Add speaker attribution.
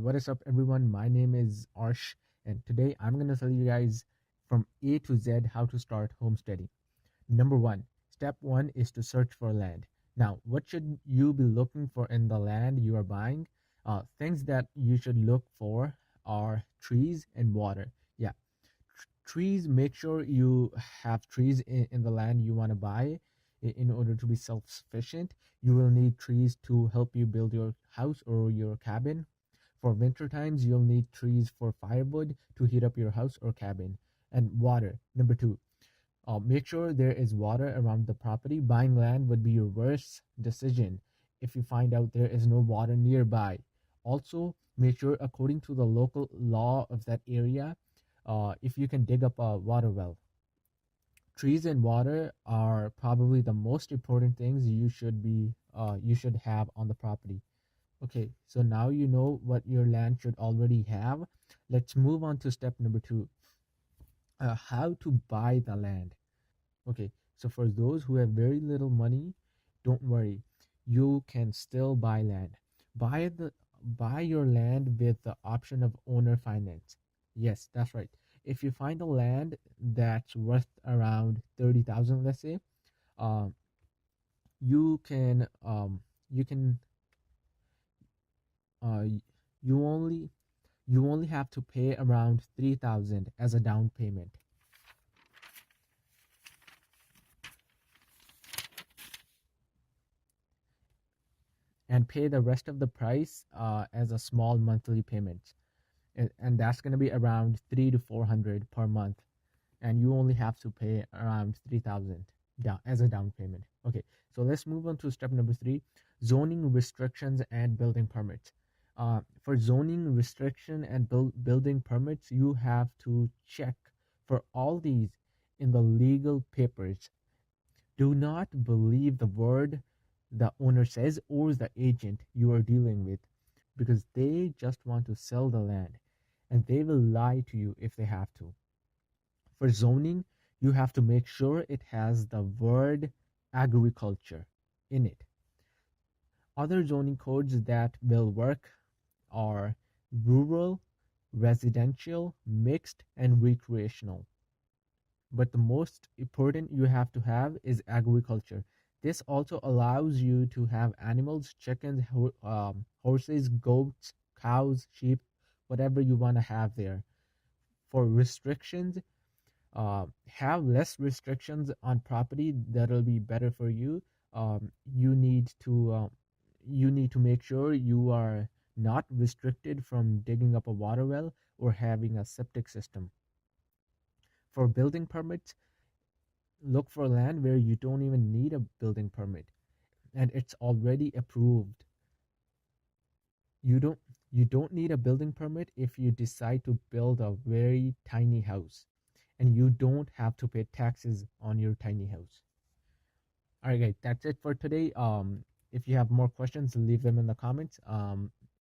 Speaker 1: What is up, everyone? My name is Arsh, and today I'm going to tell you guys from A to Z how to start homesteading. Number one, step one is to search for land. Now, what should you be looking for in the land you are buying? Things that you should look for are trees and water. Yeah, trees, make sure you have trees in the land you want to buy in order to be self-sufficient. You will need trees to help you build your house or your cabin. For winter times, you'll need trees for firewood to heat up your house or cabin. And water. Number two, make sure there is water around the property. Buying land would be your worst decision if you find out there is no water nearby. Also, make sure, according to the local law of that area, if you can dig up a water well. Trees and water are probably the most important things you should have on the property. Okay, so now you know what your land should already have. Let's move on to step number two, how to buy the land. Okay, so for those who have very little money, don't worry, you can still buy land. Buy the buy your land with the option of owner finance. Yes, that's right. If you find a land that's worth around 30,000, let's say, um, you can you can uh, y- you only have to pay around 3,000 as a down payment, and pay the rest of the price as a small monthly payment. And that's going to be around 3 to 400 per month, and you only have to pay around 3,000 down as a down payment. Okay, so let's move on to step number three, zoning restrictions and building permits. For zoning restriction and building permits, you have to check for all these in the legal papers. Do not believe the word the owner says or the agent you are dealing with, because they just want to sell the land and they will lie to you if they have to. For zoning, you have to make sure it has the word agriculture in it. Other zoning codes that will work are rural, residential, mixed, and recreational. But the most important you have to have is agriculture. This also allows you to have animals, chickens, horses, goats, cows, sheep, whatever you want to have there. For restrictions, have less restrictions on property. That'll be better for you. You need to make sure you are not restricted from digging up a water well or having a septic system. For building permits, look for land where you don't even need a building permit and it's already approved. You don't need a building permit if you decide to build a very tiny house, and you don't have to pay taxes on your tiny house. All right, guys, that's it for today. If you have more questions, leave them in the comments.